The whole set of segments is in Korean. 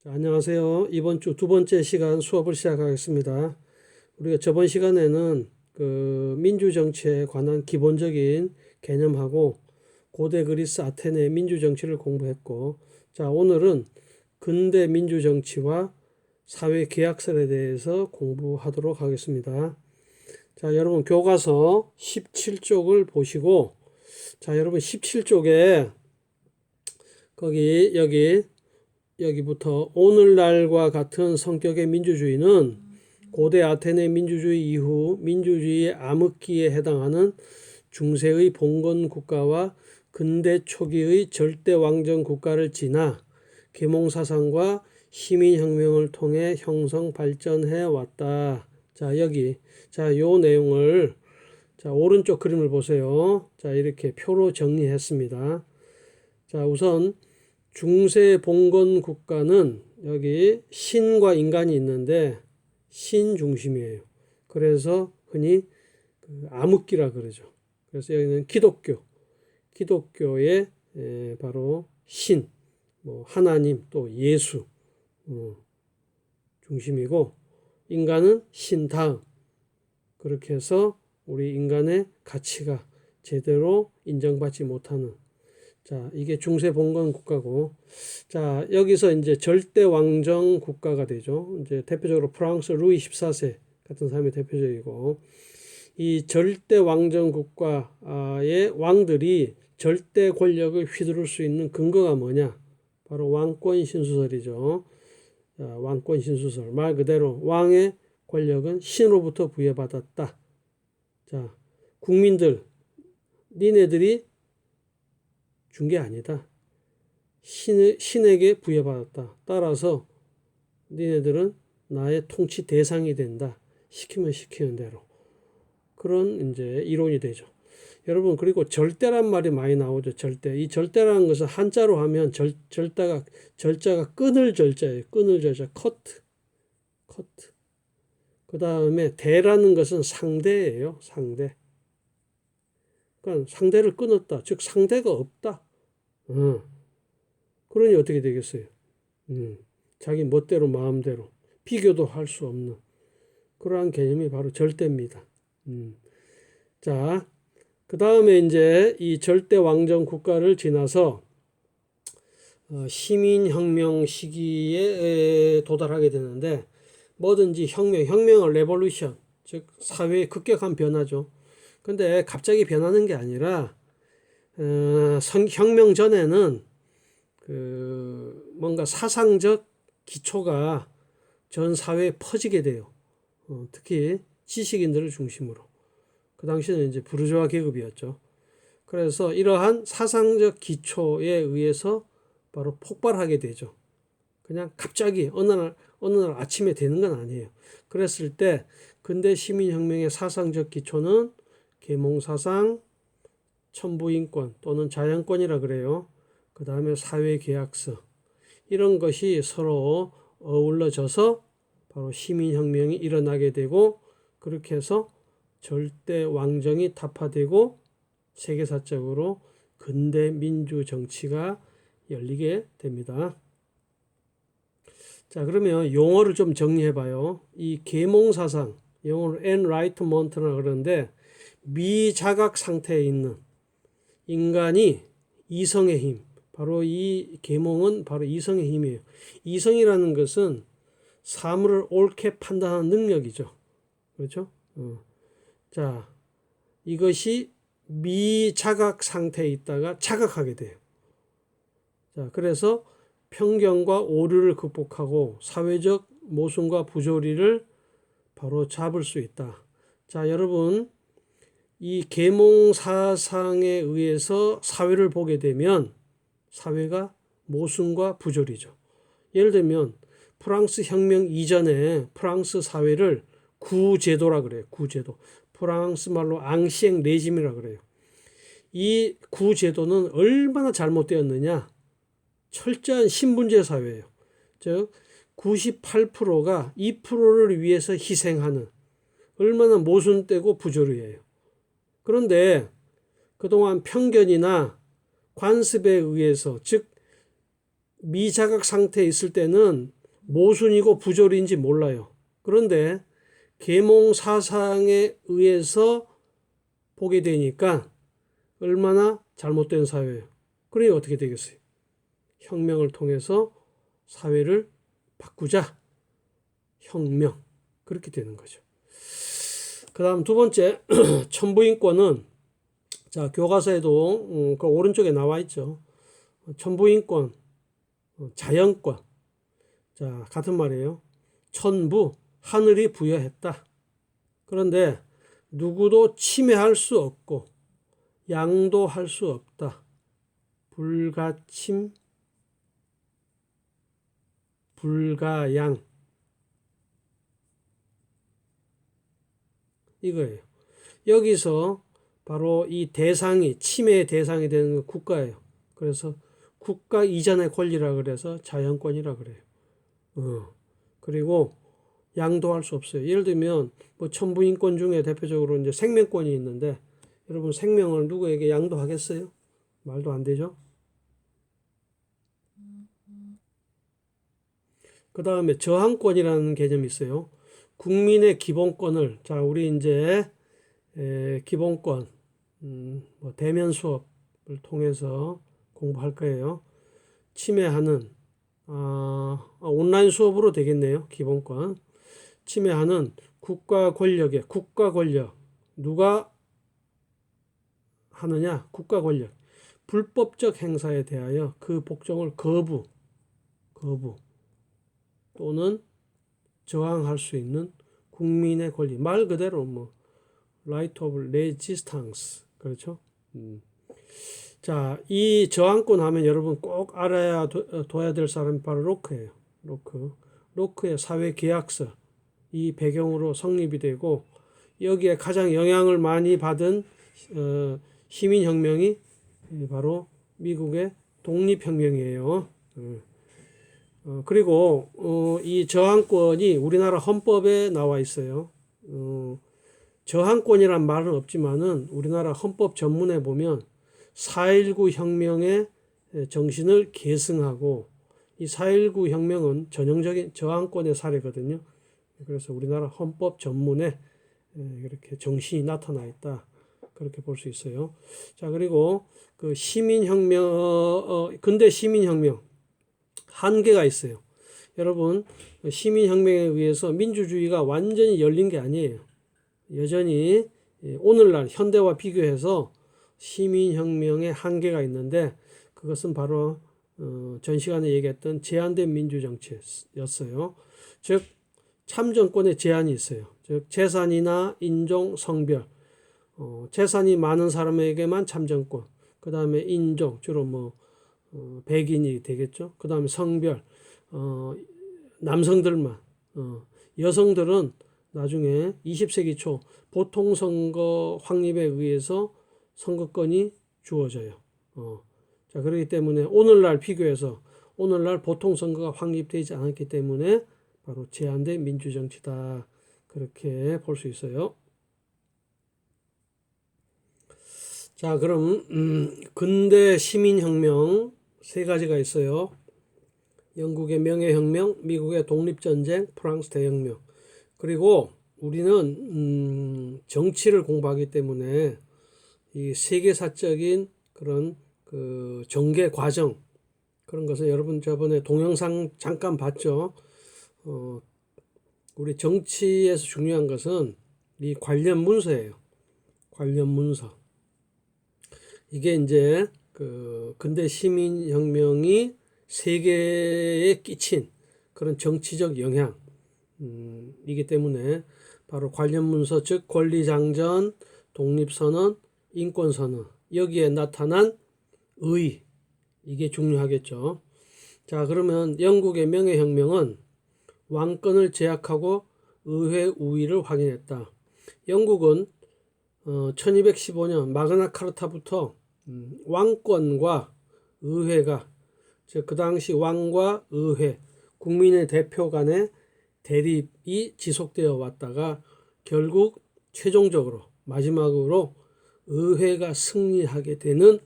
안녕하세요. 이번 주 두 번째 시간 수업을 시작하겠습니다. 우리가 저번 시간에는 민주정치에 관한 기본적인 개념하고 고대 그리스 아테네 민주정치를 공부했고, 자, 오늘은 근대 민주정치와 사회계약설에 대해서 공부하도록 하겠습니다. 자, 여러분 교과서 17쪽을 보시고, 자, 여러분 17쪽에 여기부터 오늘날과 같은 성격의 민주주의는 고대 아테네 민주주의 이후 민주주의의 암흑기에 해당하는 중세의 봉건 국가와 근대 초기의 절대 왕정 국가를 지나 계몽사상과 시민혁명을 통해 형성 발전해 왔다. 자, 요 내용을, 자, 오른쪽 그림을 보세요. 자, 이렇게 표로 정리했습니다. 자, 우선 중세 봉건 국가는 여기 신과 인간이 있는데 신 중심이에요. 그래서 흔히 암흑기라 그러죠. 그래서 여기는 기독교의 바로 신, 하나님 또 예수 중심이고, 인간은 신 다음. 그렇게 해서 우리 인간의 가치가 제대로 인정받지 못하는, 자, 이게 중세 봉건 국가고, 자, 여기서 이제 절대 왕정 국가가 되죠. 이제 대표적으로 프랑스 루이 14세 같은 사람이 대표적이고, 이 절대 왕정 국가의 왕들이 절대 권력을 휘두를 수 있는 근거가 뭐냐? 바로 왕권 신수설이죠. 자, 왕권 신수설. 말 그대로 왕의 권력은 신으로부터 부여받았다. 자, 국민들, 니네들이 준 게 아니다. 신에게 부여받았다. 따라서 니네들은 나의 통치 대상이 된다. 시키면 시키는 대로. 그런 이제 이론이 되죠. 여러분, 그리고 절대란 말이 많이 나오죠. 절대. 이 절대라는 것은 한자로 하면 절자가 끊을 절자예요. 끊을 절자. 커트. 그 다음에 대라는 것은 상대예요. 상대. 그러니까 상대를 끊었다. 즉 상대가 없다. 그러니 어떻게 되겠어요? 자기 멋대로 마음대로 비교도 할 수 없는 그러한 개념이 바로 절대입니다. 자, 그 다음에 이제 이 절대 왕정 국가를 지나서 시민혁명 시기에 도달하게 되는데, 뭐든지 혁명을 레볼루션, 즉 사회의 급격한 변화죠. 근데 갑자기 변하는 게 아니라 혁명 전에는 뭔가 사상적 기초가 전 사회에 퍼지게 돼요. 특히 지식인들을 중심으로. 그 당시에는 이제 부르주아 계급이었죠. 그래서 이러한 사상적 기초에 의해서 바로 폭발하게 되죠. 그냥 갑자기 어느 날 아침에 되는 건 아니에요. 그랬을 때 근대 시민혁명의 사상적 기초는 계몽사상, 천부인권 또는 자연권이라 그래요. 그 다음에 사회계약서, 이런 것이 서로 어울러져서 바로 시민혁명이 일어나게 되고, 그렇게 해서 절대 왕정이 타파되고 세계사적으로 근대 민주 정치가 열리게 됩니다. 자, 그러면 용어를 좀 정리해 봐요. 이 계몽사상, 영어로 엔라이트먼트라 그러는데, 미자각 상태에 있는 인간이 이성의 힘, 바로 이 계몽은 바로 이성의 힘이에요. 이성이라는 것은 사물을 옳게 판단하는 능력이죠. 그렇죠? 자, 이것이 미자각 상태에 있다가 자각하게 돼요. 자, 그래서 편견과 오류를 극복하고 사회적 모순과 부조리를 바로 잡을 수 있다. 자, 여러분, 이 계몽 사상에 의해서 사회를 보게 되면 사회가 모순과 부조리죠. 예를 들면 프랑스 혁명 이전에 프랑스 사회를 구제도라 그래요. 구제도. 프랑스 말로 앙시엥 레짐이라 그래요. 이 구제도는 얼마나 잘못되었느냐? 철저한 신분제 사회예요. 즉 98%가 2%를 위해서 희생하는, 얼마나 모순되고 부조리예요. 그런데 그동안 편견이나 관습에 의해서, 즉 미자각 상태에 있을 때는 모순이고 부조리인지 몰라요. 그런데 계몽 사상에 의해서 보게 되니까 얼마나 잘못된 사회예요. 그러니 어떻게 되겠어요? 혁명을 통해서 사회를 바꾸자. 혁명. 그렇게 되는 거죠. 그 다음 두 번째, 천부인권은, 자, 교과서에도 그 오른쪽에 나와 있죠. 천부인권, 자연권. 자, 같은 말이에요. 천부, 하늘이 부여했다. 그런데 누구도 침해할 수 없고 양도할 수 없다. 불가침, 불가양. 이거예요. 여기서 바로 이 대상이, 침해의 대상이 되는 국가예요. 그래서 국가 이전의 권리라 그래서 자연권이라 그래요. 그리고 양도할 수 없어요. 예를 들면 뭐 천부인권 중에 대표적으로 이제 생명권이 있는데 여러분 생명을 누구에게 양도하겠어요? 말도 안 되죠. 그 다음에 저항권이라는 개념이 있어요. 국민의 기본권을, 자, 우리 이제 기본권, 뭐 대면 수업을 통해서 공부할 거예요. 침해하는, 온라인 수업으로 되겠네요. 기본권. 침해하는 국가 권력, 누가 하느냐? 국가 권력. 불법적 행사에 대하여 그 복종을 거부 또는 저항할 수 있는 국민의 권리. 말 그대로 뭐 right of resistance. 그렇죠? 자, 이 저항권 하면 여러분 꼭 알아야 둬야 될 사람이 바로 로크예요. 로크의 사회계약서. 이 배경으로 성립이 되고 여기에 가장 영향을 많이 받은 시민혁명이 바로 미국의 독립혁명이에요. 그리고 이 저항권이 우리나라 헌법에 나와 있어요. 저항권이란 말은 없지만은 우리나라 헌법 전문에 보면 4.19 혁명의 정신을 계승하고 이 4.19 혁명은 전형적인 저항권의 사례거든요. 그래서 우리나라 헌법 전문에 이렇게 정신이 나타나 있다. 그렇게 볼 수 있어요. 자, 그리고 그 시민혁명, 근대 시민혁명 한계가 있어요. 여러분, 시민혁명에 의해서 민주주의가 완전히 열린 게 아니에요. 여전히 오늘날 현대와 비교해서 시민혁명의 한계가 있는데 그것은 바로 전 시간에 얘기했던 제한된 민주정치였어요. 즉 참정권에 제한이 있어요. 즉 재산이나 인종, 성별, 재산이 많은 사람에게만 참정권, 그 다음에 인종, 주로 뭐 백인이 되겠죠. 그 다음에 성별, 남성들만, 여성들은 나중에 20세기 초 보통선거 확립에 의해서 선거권이 주어져요. 자, 그렇기 때문에 오늘날 비교해서 오늘날 보통선거가 확립되지 않았기 때문에 바로 제한된 민주정치다. 그렇게 볼 수 있어요. 자, 그럼 근대 시민혁명 세 가지가 있어요. 영국의 명예혁명, 미국의 독립전쟁, 프랑스 대혁명. 그리고 우리는 정치를 공부하기 때문에 이 세계사적인 그런 그 전개 과정 그런 것을 여러분 저번에 동영상 잠깐 봤죠. 우리 정치에서 중요한 것은 이 관련 문서예요. 관련 문서. 이게 이제 그 근대 시민혁명이 세계에 끼친 그런 정치적 영향, 이기 때문에 바로 관련 문서, 즉 권리장전, 독립선언, 인권선언, 여기에 나타난 의, 이게 중요하겠죠. 자, 그러면 영국의 명예혁명은 왕권을 제약하고 의회 우위를 확인했다. 영국은 1215년 마그나 카르타부터 왕권과 의회가, 즉 그 당시 왕과 의회, 국민의 대표 간의 대립이 지속되어 왔다가 결국 최종적으로 마지막으로 의회가 승리하게 되는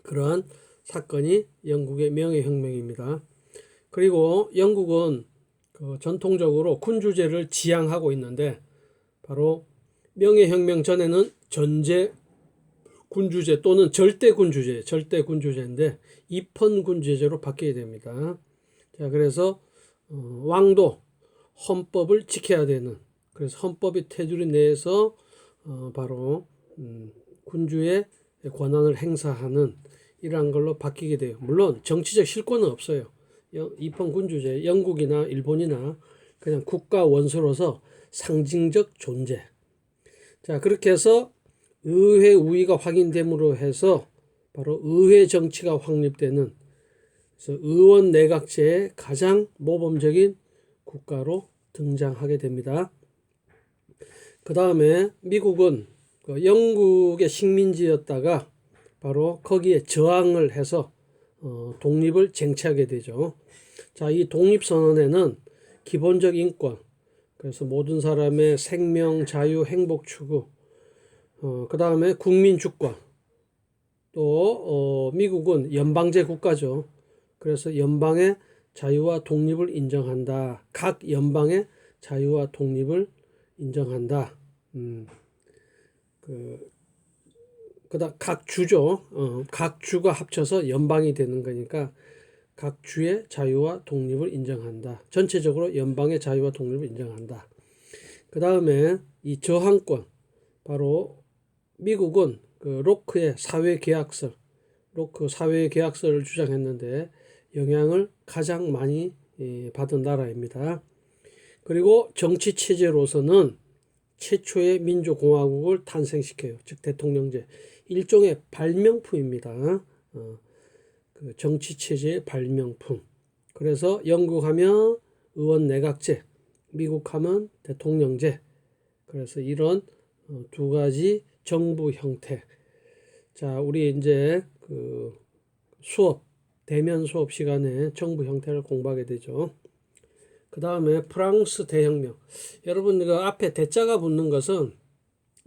그러한 사건이 영국의 명예혁명입니다. 그리고 영국은 그 전통적으로 군주제를 지향하고 있는데 바로 명예혁명 전에는 전제 군주제 또는 절대 군주제인데 입헌 군주제로 바뀌게 됩니다. 자, 그래서 왕도 헌법을 지켜야 되는, 그래서 헌법이 테두리 내에서 바로 군주의 권한을 행사하는 이러한 걸로 바뀌게 돼요. 물론 정치적 실권은 없어요. 입헌 군주제, 영국이나 일본이나 그냥 국가 원수로서 상징적 존재. 자, 그렇게 해서 의회 우위가 확인됨으로 해서 바로 의회 정치가 확립되는, 그래서 의원 내각제의 가장 모범적인 국가로 등장하게 됩니다. 그 다음에 미국은 영국의 식민지였다가 바로 거기에 저항을 해서 독립을 쟁취하게 되죠. 자, 이 독립선언에는 기본적 인권, 그래서 모든 사람의 생명, 자유, 행복 추구, 그 다음에 국민 주권, 또 미국은 연방제 국가죠. 그래서 연방의 자유와 독립을 인정한다. 각 연방의 자유와 독립을 인정한다. 그다음 각 주죠. 각 주가 합쳐서 연방이 되는 거니까 각 주의 자유와 독립을 인정한다. 전체적으로 연방의 자유와 독립을 인정한다. 그 다음에 이 저항권, 바로 미국은 그 로크의 사회계약서, 로크 사회계약서를 주장했는데 영향을 가장 많이 받은 나라입니다. 그리고 정치 체제로서는 최초의 민주공화국을 탄생시켜요. 즉 대통령제, 일종의 발명품입니다. 그 정치 체제의 발명품. 그래서 영국 하면 의원 내각제, 미국 하면 대통령제. 그래서 이런 두 가지 정부 형태. 자, 우리 이제 그 대면 수업 시간에 정부 형태를 공부하게 되죠. 그 다음에 프랑스 대혁명. 여러분, 그 앞에 대자가 붙는 것은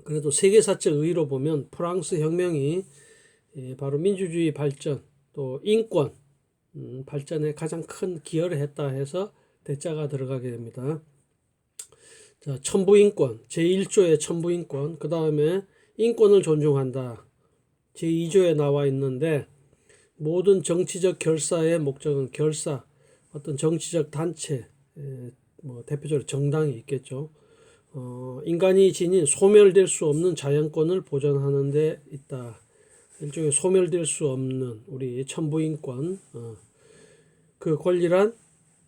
그래도 세계사적 의의로 보면 프랑스 혁명이 바로 민주주의 발전, 또 인권 발전에 가장 큰 기여를 했다 해서 대자가 들어가게 됩니다. 자, 천부인권, 제1조의 천부인권, 그 다음에 인권을 존중한다. 제2조에 나와 있는데 모든 정치적 결사의 목적은 어떤 정치적 단체, 뭐 대표적으로 정당이 있겠죠. 인간이 지닌 소멸될 수 없는 자연권을 보존하는 데 있다. 일종의 소멸될 수 없는 우리 천부인권, 그 권리란,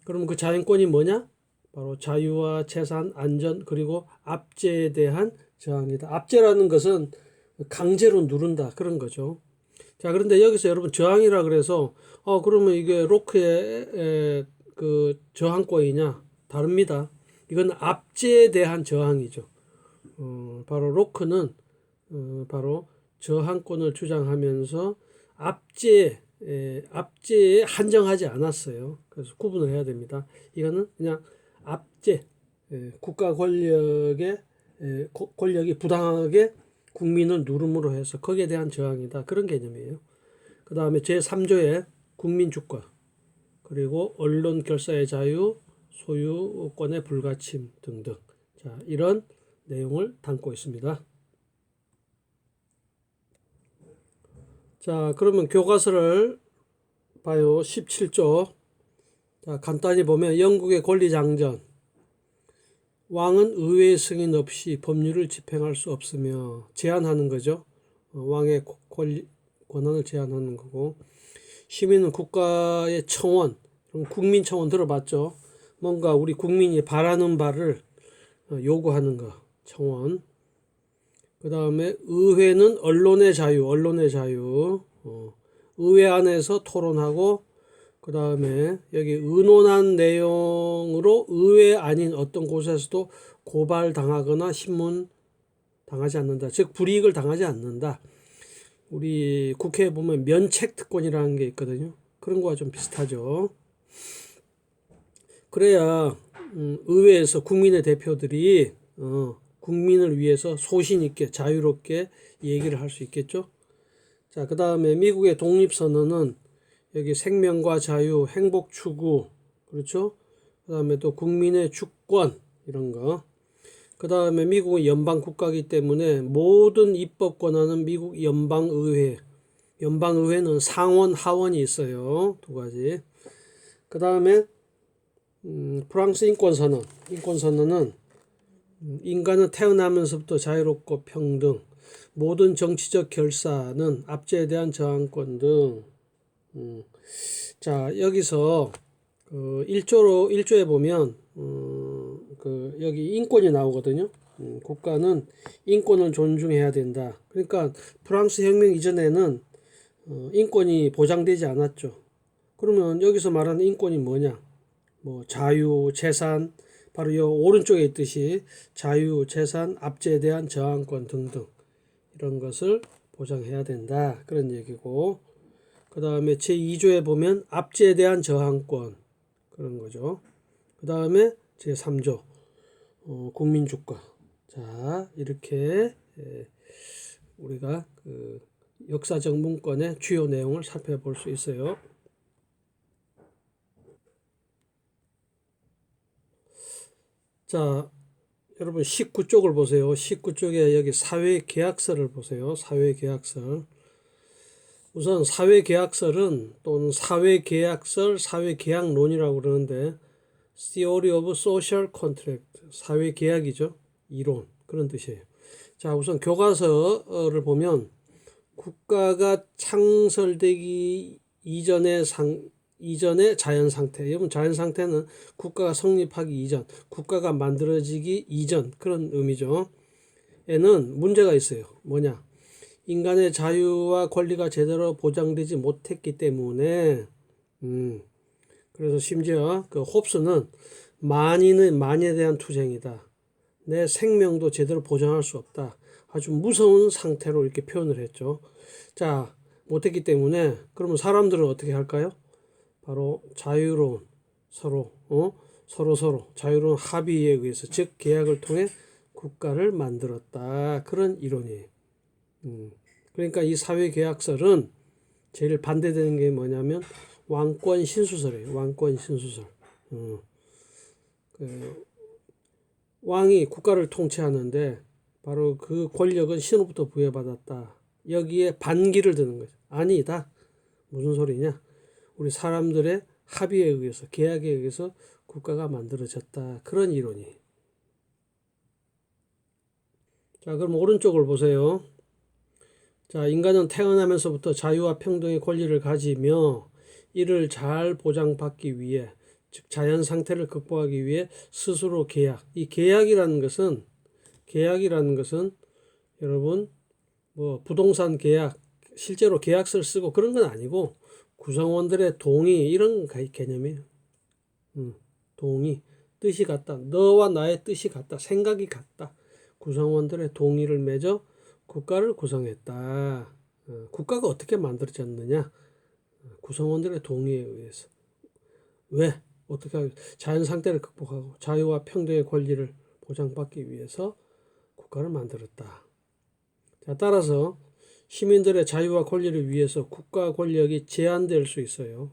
그럼 그 자연권이 뭐냐? 바로 자유와 재산, 안전, 그리고 압제에 대한 저항이다. 압제라는 것은 강제로 누른다, 그런 거죠. 자, 그런데 여기서 여러분 저항이라 그래서 그러면 이게 로크의 그 저항권이냐? 다릅니다. 이건 압제에 대한 저항이죠. 바로 로크는 바로 저항권을 주장하면서 압제에 한정하지 않았어요. 그래서 구분을 해야 됩니다. 이거는 그냥 압제, 국가 권력이 부당하게 국민을 누름으로 해서 거기에 대한 저항이다. 그런 개념이에요. 그 다음에 제3조의 국민주권, 그리고 언론 결사의 자유, 소유권의 불가침 등등. 자, 이런 내용을 담고 있습니다. 자, 그러면 교과서를 봐요. 17조. 자, 간단히 보면 영국의 권리장전. 왕은 의회의 승인 없이 법률을 집행할 수 없으며 제한하는 거죠. 왕의 권한을 제한하는 거고. 시민은 국가의 청원, 국민 청원 들어봤죠? 뭔가 우리 국민이 바라는 바를 요구하는 거, 청원. 그 다음에 의회는 언론의 자유. 의회 안에서 토론하고, 그 다음에 여기 의논한 내용으로 의회 아닌 어떤 곳에서도 고발당하거나 신문 당하지 않는다. 즉 불이익을 당하지 않는다. 우리 국회에 보면 면책특권이라는 게 있거든요. 그런 거와 좀 비슷하죠. 그래야 의회에서 국민의 대표들이 국민을 위해서 소신 있게 자유롭게 얘기를 할 수 있겠죠. 자, 그 다음에 미국의 독립선언은 여기 생명과 자유, 행복 추구, 그렇죠? 그 다음에 또 국민의 주권 이런 거. 그 다음에 미국은 연방 국가이기 때문에 모든 입법 권한은 미국 연방의회. 연방의회는 상원, 하원이 있어요. 두 가지. 그 다음에 프랑스 인권선언. 인권선언은 인간은 태어나면서부터 자유롭고 평등, 모든 정치적 결사는 압제에 대한 저항권 등. 자, 여기서 그 1조에 보면 그 여기 인권이 나오거든요. 국가는 인권을 존중해야 된다. 그러니까 프랑스 혁명 이전에는 인권이 보장되지 않았죠. 그러면 여기서 말하는 인권이 뭐냐? 뭐 자유, 재산, 바로 이 오른쪽에 있듯이 자유, 재산, 압제에 대한 저항권 등등 이런 것을 보장해야 된다. 그런 얘기고, 그 다음에 제2조에 보면 압제에 대한 저항권 그런 거죠. 그 다음에 제3조 국민주권. 자, 이렇게 우리가 그 역사적 문건의 주요 내용을 살펴볼 수 있어요. 자, 여러분 19쪽을 보세요. 19쪽에 여기 사회계약서를 보세요. 사회계약서. 우선 사회계약서는 또는 사회계약설, 사회계약론이라고 그러는데 Theory of Social Contract, 사회계약이죠. 이론, 그런 뜻이에요. 자, 우선 교과서를 보면 국가가 창설되기 이전의 자연 상태. 여러분 자연 상태는 국가가 성립하기 이전, 국가가 만들어지기 이전 그런 의미죠. 에는 문제가 있어요. 뭐냐? 인간의 자유와 권리가 제대로 보장되지 못했기 때문에 그래서 심지어 그 홉스는 만인의 만에 대한 투쟁이다. 내 생명도 제대로 보장할 수 없다. 아주 무서운 상태로 이렇게 표현을 했죠. 자, 못했기 때문에 그러면 사람들은 어떻게 할까요? 바로 자유로운 서로 자유로운 합의에 의해서 즉 계약을 통해 국가를 만들었다. 그런 이론이에요. 그러니까 이 사회계약설은 제일 반대되는 게 뭐냐면 왕권 신수설이에요. 왕권 신수설. 그 왕이 국가를 통치하는데 바로 그 권력은 신으로부터 부여받았다. 여기에 반기를 드는 거죠. 아니다. 무슨 소리냐? 우리 사람들의 합의에 의해서, 계약에 의해서 국가가 만들어졌다. 그런 이론이. 자, 그럼 오른쪽을 보세요. 자, 인간은 태어나면서부터 자유와 평등의 권리를 가지며 이를 잘 보장받기 위해, 즉 자연 상태를 극복하기 위해 스스로 계약. 이 계약이라는 것은 여러분 뭐 부동산 계약, 실제로 계약서를 쓰고 그런 건 아니고 구성원들의 동의 이런 개념이에요. 동의, 뜻이 같다. 너와 나의 뜻이 같다. 생각이 같다. 구성원들의 동의를 맺어 국가를 구성했다. 국가가 어떻게 만들어졌느냐? 구성원들의 동의에 의해서. 왜? 어떻게 자연 상태를 극복하고 자유와 평등의 권리를 보장받기 위해서 국가를 만들었다. 자, 따라서 시민들의 자유와 권리를 위해서 국가 권력이 제한될 수 있어요.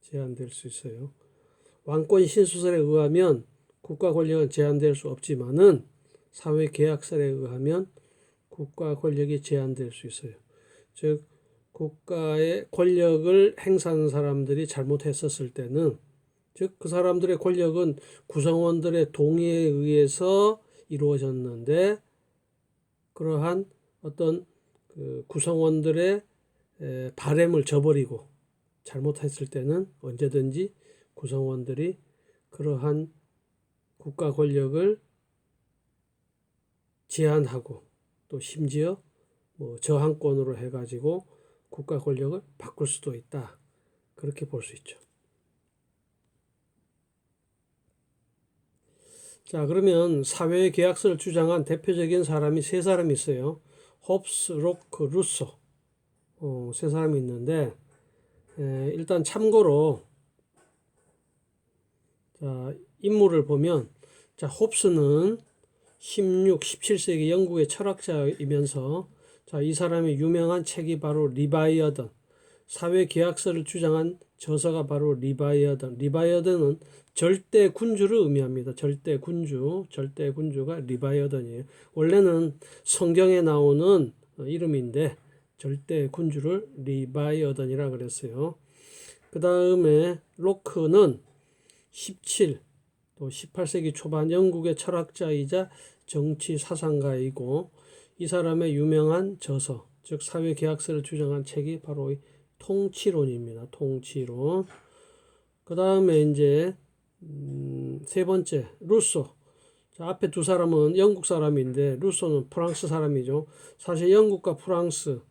제한될 수 있어요. 왕권 신수설에 의하면 국가 권력은 제한될 수 없지만은 사회계약설에 의하면 국가 권력이 제한될 수 있어요. 즉 국가의 권력을 행사하는 사람들이 잘못했었을 때는 즉 그 사람들의 권력은 구성원들의 동의에 의해서 이루어졌는데 그러한 어떤 그 구성원들의 바램을 저버리고 잘못했을 때는 언제든지 구성원들이 그러한 국가 권력을 제한하고 또 심지어 뭐 저항권으로 해가지고 국가 권력을 바꿀 수도 있다. 그렇게 볼 수 있죠. 자, 그러면 사회계약서를 주장한 대표적인 사람이 세 사람이 있어요. 홉스, 로크, 루소. 세 사람이 있는데 일단 참고로 자, 인물을 보면 자, 홉스는 16, 17세기 영국의 철학자이면서 자, 이 사람의 유명한 책이 바로 리바이어던 사회 계약서를 주장한 저서가 바로 리바이어던. 리바이어던은 절대 군주를 의미합니다. 절대 군주, 절대 군주가 리바이어던이에요. 원래는 성경에 나오는 이름인데 절대 군주를 리바이어던이라 그랬어요. 그 다음에 로크는 17, 또 18세기 초반 영국의 철학자이자 정치 사상가이고 이 사람의 유명한 저서, 즉 사회계약서를 주장한 책이 바로 이 통치론입니다. 통치론. 그 다음에 이제 세 번째 루소. 자, 앞에 두 사람은 영국 사람인데 루소는 프랑스 사람이죠. 사실 영국과 프랑스가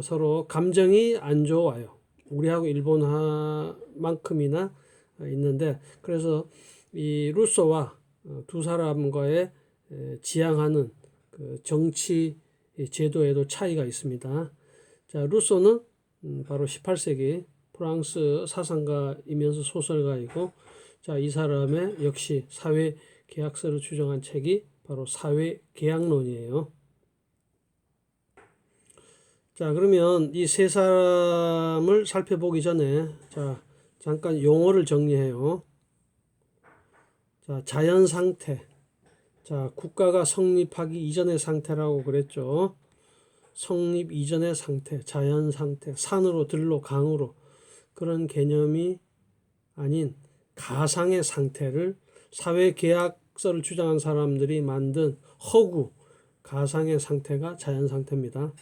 서로 감정이 안 좋아요. 우리하고 일본만큼이나 있는데, 그래서 이 루소와 두 사람과의 지향하는 그 정치 제도에도 차이가 있습니다. 자, 루소는 바로 18세기 프랑스 사상가이면서 소설가이고, 자, 이 사람의 역시 사회 계약서를 주장한 책이 바로 사회 계약론이에요. 자, 그러면 이 세 사람을 살펴보기 전에 자, 잠깐 용어를 정리해요. 자, 자연 상태. 자, 국가가 성립하기 이전의 상태라고 그랬죠. 성립 이전의 상태, 자연 상태, 산으로, 들로, 강으로, 그런 개념이 아닌 가상의 상태를 사회 계약서를 주장한 사람들이 만든 허구, 가상의 상태가 자연 상태입니다.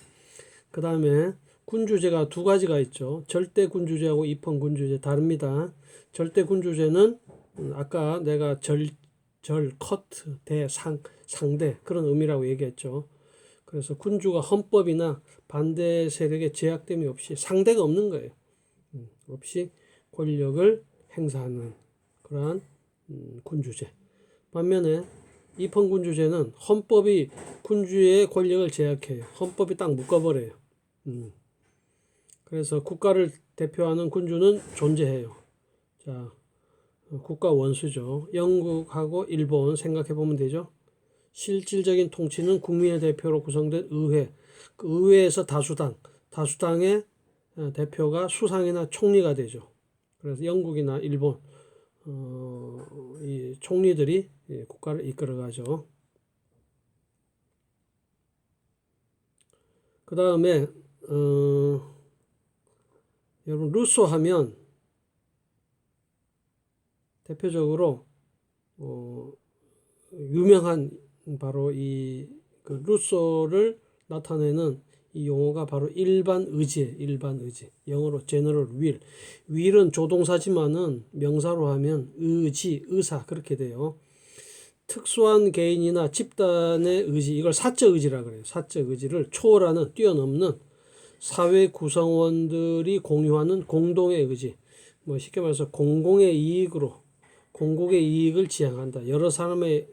그 다음에 군주제가 두 가지가 있죠. 절대 군주제하고 입헌 군주제 다릅니다. 절대 군주제는 아까 내가 커트, 대, 상대 그런 의미라고 얘기했죠. 그래서 군주가 헌법이나 반대 세력의 제약됨이 없이 상대가 없는 거예요. 없이 권력을 행사하는 그러한 군주제. 반면에 입헌군주제는 헌법이 군주의 권력을 제약해요. 헌법이 딱 묶어버려요. 그래서 국가를 대표하는 군주는 존재해요. 자, 국가 원수죠. 영국하고 일본 생각해 보면 되죠. 실질적인 통치는 국민의 대표로 구성된 의회, 그 의회에서 다수당의 대표가 수상이나 총리가 되죠. 그래서 영국이나 일본 이 총리들이 국가를 이끌어가죠. 그 다음에 여러분 루소 하면 대표적으로 유명한 바로 그 루소를 나타내는 이 용어가 바로 일반 의지예요. 일반 의지. 영어로 general will. will은 조동사지만은 명사로 하면 의지, 의사 그렇게 돼요. 특수한 개인이나 집단의 의지, 이걸 사적 의지라 그래요. 사적 의지를 초월하는, 뛰어넘는 사회 구성원들이 공유하는 공동의 의지. 뭐 쉽게 말해서 공공의 이익으로, 공공의 이익을 지향한다. 여러 사람의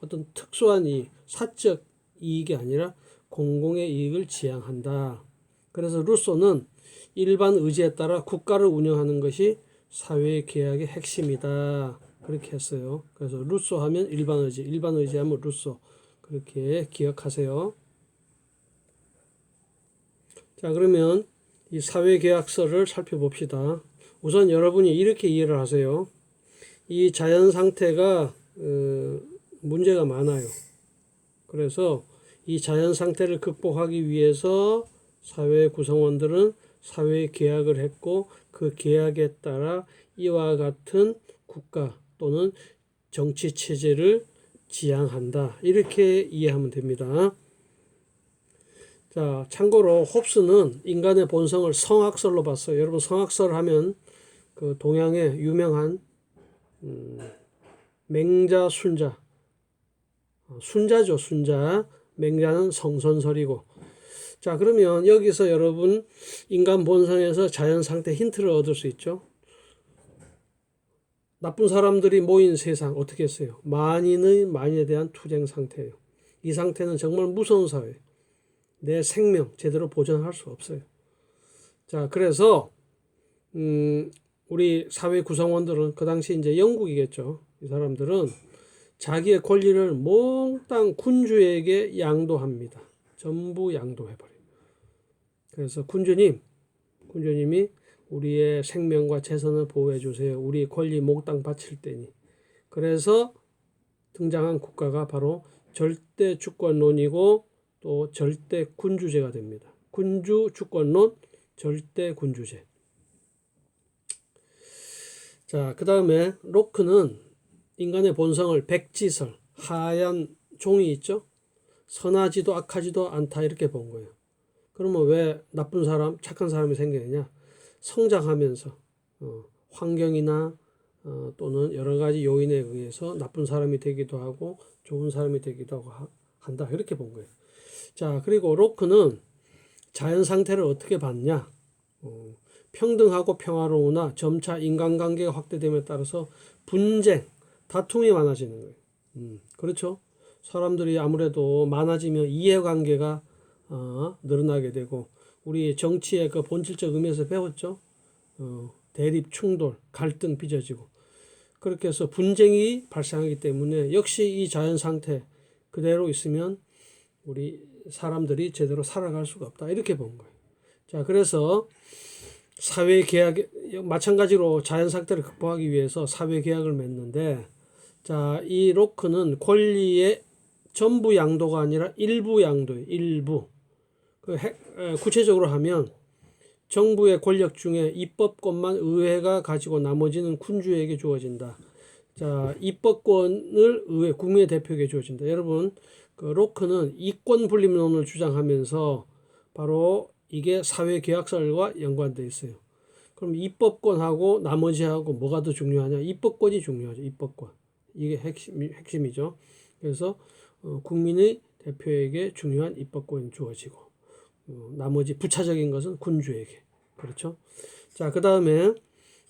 어떤 특수한 사적 이익이 아니라 공공의 이익을 지향한다. 그래서 루소는 일반 의지에 따라 국가를 운영하는 것이 사회 계약의 핵심이다. 그렇게 했어요. 그래서 루소 하면 일반 의지, 일반 의지 하면 루소. 그렇게 기억하세요. 자, 그러면 이 사회 계약서를 살펴봅시다. 우선 여러분이 이렇게 이해를 하세요. 이 자연 상태가 문제가 많아요. 그래서 이 자연 상태를 극복하기 위해서 사회 구성원들은 사회 계약을 했고 그 계약에 따라 이와 같은 국가 또는 정치 체제를 지향한다. 이렇게 이해하면 됩니다. 자, 참고로 홉스는 인간의 본성을 성악설로 봤어요. 여러분 성악설 하면 그 동양의 유명한 맹자 순자, 순자죠. 순자. 맹자는 성선설이고. 자, 그러면 여기서 여러분 인간 본성에서 자연 상태 힌트를 얻을 수 있죠. 나쁜 사람들이 모인 세상 어떻게 했어요? 만인의 만인에 대한 투쟁 상태예요. 이 상태는 정말 무서운 사회예요. 내 생명 제대로 보존할 수 없어요. 자, 그래서 우리 사회 구성원들은 그 당시 이제 영국이겠죠. 이 사람들은 자기의 권리를 몽땅 군주에게 양도합니다. 전부 양도해버려요. 그래서 군주님이 우리의 생명과 재산을 보호해 주세요. 우리 권리 몽땅 바칠 때니. 그래서 등장한 국가가 바로 절대 주권론이고 또 절대 군주제가 됩니다. 군주 주권론, 절대 군주제. 자, 그 다음에 로크는 인간의 본성을 백지설, 하얀 종이 있죠? 선하지도 악하지도 않다 이렇게 본 거예요. 그러면 왜 나쁜 사람, 착한 사람이 생기느냐? 성장하면서 환경이나 또는 여러 가지 요인에 의해서 나쁜 사람이 되기도 하고 좋은 사람이 되기도 하고 한다 이렇게 본 거예요. 자, 그리고 로크는 자연 상태를 어떻게 봤냐? 평등하고 평화로우나 점차 인간관계가 확대됨에 따라서 분쟁, 다툼이 많아지는 거예요. 그렇죠? 사람들이 아무래도 많아지면 이해관계가 늘어나게 되고 우리 정치의 그 본질적 의미에서 배웠죠? 대립, 충돌, 갈등 빚어지고 그렇게 해서 분쟁이 발생하기 때문에 역시 이 자연 상태 그대로 있으면 우리 사람들이 제대로 살아갈 수가 없다 이렇게 본 거예요. 자, 그래서 사회계약 마찬가지로 자연 상태를 극복하기 위해서 사회계약을 맺는데 자, 이 로크는 권리의 전부 양도가 아니라 일부 양도예요. 일부. 구체적으로 하면 정부의 권력 중에 입법권만 의회가 가지고 나머지는 군주에게 주어진다. 자, 입법권을 의회 국민의 대표에게 주어진다. 여러분, 그 로크는 이권 분립론을 주장하면서 바로 이게 사회계약설과 연관되어 있어요. 그럼 입법권하고 나머지하고 뭐가 더 중요하냐? 입법권이 중요하죠. 입법권. 이게 핵심이죠. 그래서 국민의 대표에게 중요한 입법권이 주어지고 나머지 부차적인 것은 군주에게. 그렇죠? 자, 그 다음에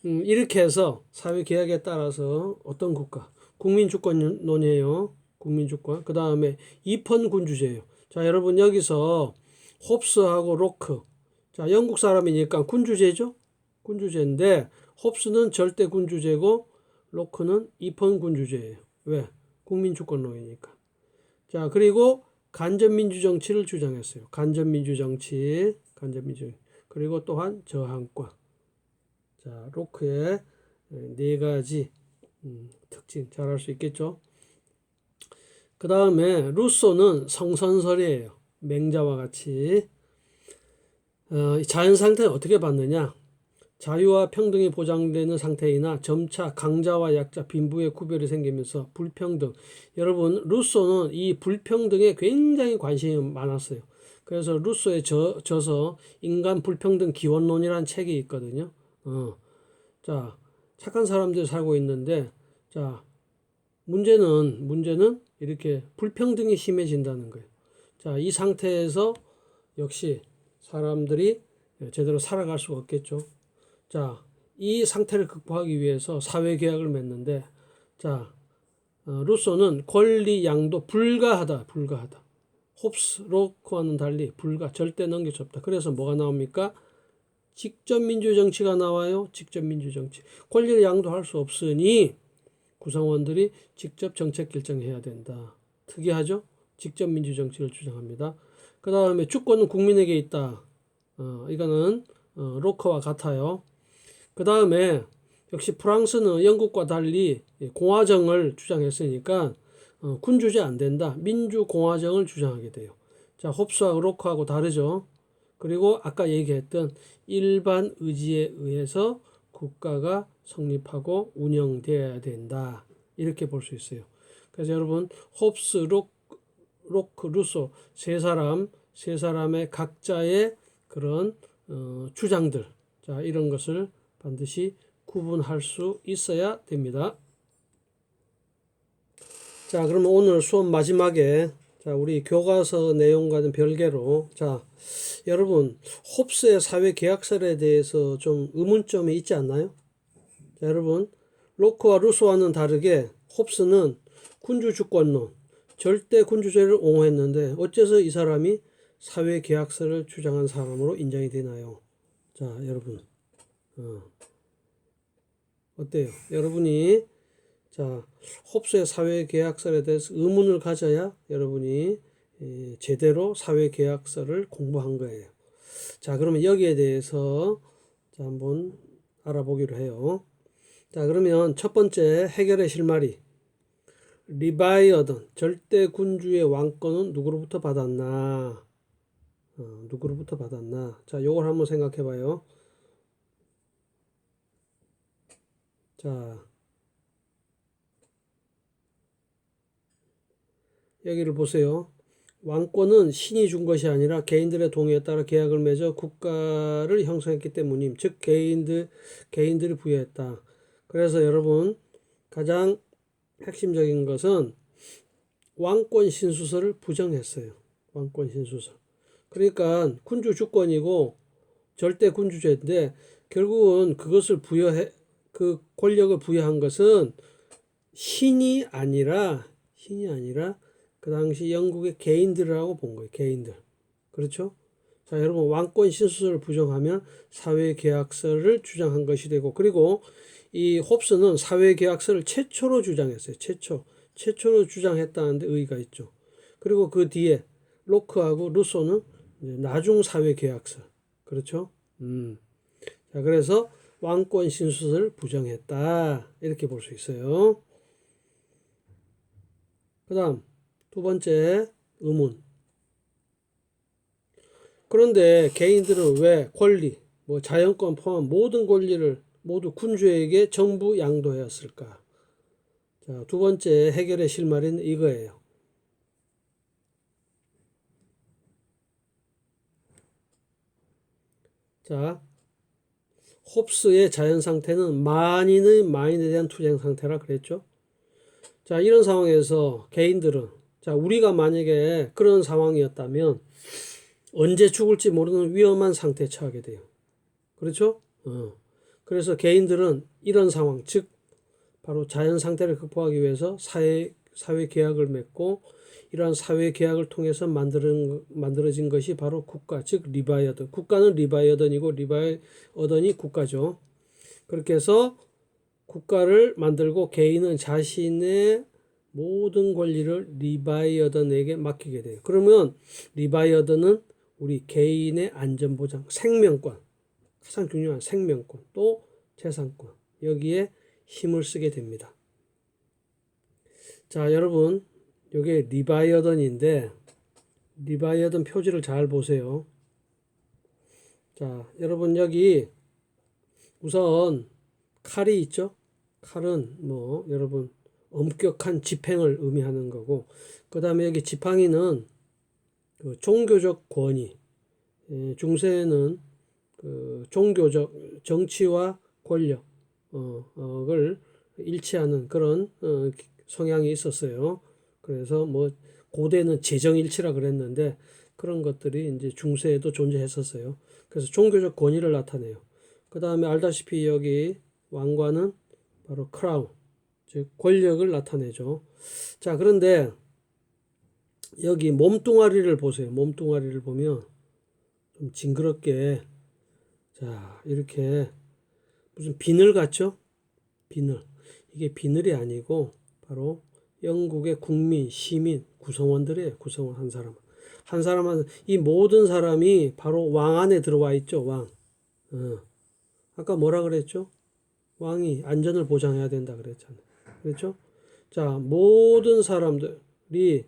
이렇게 해서 사회계약에 따라서 어떤 국가? 국민주권론이에요. 국민주권. 그 다음에 입헌군주제예요. 자, 여러분 여기서 홉스하고 로크. 자, 영국 사람이니까 군주제죠? 군주제인데 홉스는 절대 군주제고 로크는 입헌군주제예요. 왜? 국민주권론이니까. 자, 그리고 간접민주정치를 주장했어요. 간접민주정치. 그리고 또한 저항권. 자, 로크의 네 가지 특징 잘 알 수 있겠죠? 그 다음에 루소는 성선설이에요. 맹자와 같이. 자연 상태는 어떻게 봤느냐? 자유와 평등이 보장되는 상태이나 점차 강자와 약자, 빈부의 구별이 생기면서 불평등. 여러분, 루소는 이 불평등에 굉장히 관심이 많았어요. 그래서 루소의 저서 인간 불평등 기원론이라는 책이 있거든요. 자, 착한 사람들이 살고 있는데, 자, 문제는 이렇게 불평등이 심해진다는 거예요. 자, 이 상태에서 역시 사람들이 제대로 살아갈 수가 없겠죠. 자, 이 상태를 극복하기 위해서 사회계약을 맺는데, 자, 루소는 권리 양도 불가하다. 홉스, 로크와는 달리 절대 넘길 수 없다. 그래서 뭐가 나옵니까? 직접 민주정치가 나와요. 직접 민주정치. 권리를 양도할 수 없으니 구성원들이 직접 정책 결정해야 된다. 특이하죠? 직접 민주정치를 주장합니다. 그 다음에 주권은 국민에게 있다. 이거는 로크와 같아요. 그 다음에 역시 프랑스는 영국과 달리 공화정을 주장했으니까 군주제 안 된다. 민주공화정을 주장하게 돼요. 자, 홉스하고 로크하고 다르죠. 그리고 아까 얘기했던 일반 의지에 의해서 국가가 성립하고 운영되어야 된다. 이렇게 볼 수 있어요. 그래서 여러분 홉스, 로크, 루소 세 사람의 각자의 그런 주장들, 자, 이런 것을 반드시 구분할 수 있어야 됩니다. 자, 그러면 오늘 수업 마지막에 자, 우리 교과서 내용과는 별개로 자, 여러분 홉스의 사회계약설에 대해서 좀 의문점이 있지 않나요? 자, 여러분 로크와 루소와는 다르게 홉스는 군주주권론, 절대 군주제를 옹호했는데 어째서 이 사람이 사회계약설을 주장한 사람으로 인정이 되나요? 자, 여러분 어때요? 여러분이 자, 홉스의 사회계약설에 대해서 의문을 가져야 여러분이 제대로 사회계약설을 공부한 거예요. 자, 그러면 여기에 대해서 자, 한번 알아보기로 해요. 자, 그러면 첫 번째 해결의 실마리. 리바이어던 절대 군주의 왕권은 누구로부터 받았나? 누구로부터 받았나? 자, 요걸 한번 생각해 봐요. 자, 여기를 보세요. 왕권은 신이 준 것이 아니라 개인들의 동의에 따라 계약을 맺어 국가를 형성했기 때문임. 즉 개인들이 부여했다. 그래서 여러분 가장 핵심적인 것은 왕권 신수설을 부정했어요. 왕권 신수설. 그러니까 군주 주권이고 절대 군주제인데 결국은 그것을 그 권력을 부여한 것은 신이 아니라 그 당시 영국의 개인들이라고 본 거예요. 개인들. 그렇죠? 자, 여러분 왕권 신수설을 부정하면 사회계약서를 주장한 것이 되고 그리고 이 홉스는 사회계약서를 최초로 주장했어요. 최초로 주장했다는 데 의의가 있죠. 그리고 그 뒤에 로크하고 루소는 나중 사회계약서. 그렇죠? 자, 그래서 왕권 신수설을 부정했다. 이렇게 볼 수 있어요. 그 다음 두 번째 의문. 그런데 개인들은 왜 권리, 뭐 자연권 포함 모든 권리를 모두 군주에게 전부 양도하였을까? 자, 두 번째 해결의 실마리는 이거예요. 자, 홉스의 자연 상태는 만인의 마인에 대한 투쟁 상태라 그랬죠. 자, 이런 상황에서 개인들은 자, 우리가 만약에 그런 상황이었다면 언제 죽을지 모르는 위험한 상태에 처하게 돼요. 그렇죠? 그래서 개인들은 이런 상황, 즉 바로 자연 상태를 극복하기 위해서 사회 계약을 맺고 이러한 사회 계약을 통해서 만들어진 것이 바로 국가, 즉 리바이어던. 국가는 리바이어던이고 리바이어던이 국가죠. 그렇게 해서 국가를 만들고 개인은 자신의 모든 권리를 리바이어던에게 맡기게 돼요. 그러면 리바이어던은 우리 개인의 안전보장, 생명권, 가장 중요한 생명권, 또 재산권, 여기에 힘을 쓰게 됩니다. 자, 여러분, 이게 리바이어던인데 리바이어던 표지를 잘 보세요. 자, 여러분 여기 우선 칼이 있죠? 칼은 뭐 여러분 엄격한 집행을 의미하는 거고 그 다음에 여기 지팡이는 그 종교적 권위, 중세에는 그 종교적 정치와 권력을 일치하는 그런 성향이 있었어요. 그래서 뭐 고대는 재정일치라 그랬는데 그런 것들이 이제 중세에도 존재했었어요. 그래서 종교적 권위를 나타내요. 그 다음에 알다시피 여기 왕관은 바로 크라운, 즉 권력을 나타내죠. 자, 그런데 여기 몸뚱아리를 보세요. 몸뚱아리를 보면 좀 징그럽게 자, 이렇게 무슨 비늘 같죠? 비늘. 이게 비늘이 아니고 바로 영국의 국민, 시민, 구성원들이에요. 구성원 한 사람. 한 사람은 이 모든 사람이 바로 왕 안에 들어와 있죠. 왕. 아까 뭐라 그랬죠? 왕이 안전을 보장해야 된다 그랬잖아요. 그렇죠? 자, 모든 사람들이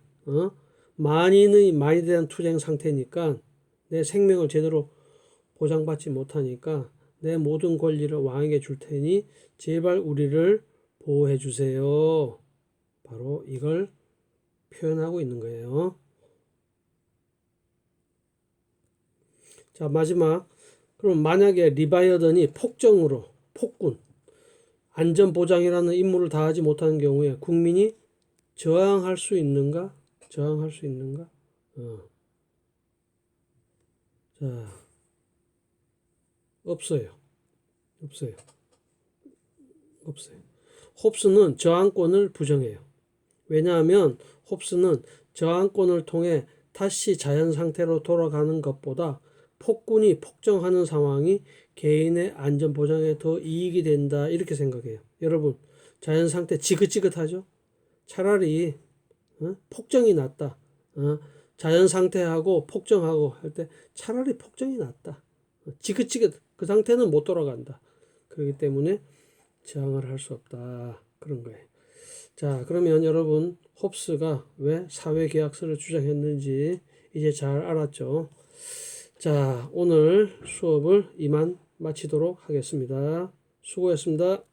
만인에 대한 투쟁 상태니까 내 생명을 제대로 보장받지 못하니까 내 모든 권리를 왕에게 줄 테니 제발 우리를 보호해 주세요. 바로 이걸 표현하고 있는 거예요. 자, 마지막. 그럼 만약에 리바이어던이 폭군, 안전보장이라는 임무를 다하지 못하는 경우에 국민이 저항할 수 있는가? 저항할 수 있는가? 자, 없어요. 홉스는 저항권을 부정해요. 왜냐하면 홉스는 저항권을 통해 다시 자연 상태로 돌아가는 것보다 폭군이 폭정하는 상황이 개인의 안전 보장에 더 이익이 된다 이렇게 생각해요. 여러분 자연 상태 지긋지긋하죠? 차라리 폭정이 낫다. 자연 상태하고 폭정하고 할 때 차라리 폭정이 낫다. 지긋지긋 그 상태는 못 돌아간다. 그렇기 때문에 저항을 할 수 없다. 그런 거예요. 자, 그러면 여러분 홉스가 왜 사회계약서를 주장했는지 이제 잘 알았죠? 자, 오늘 수업을 이만 마치도록 하겠습니다. 수고했습니다.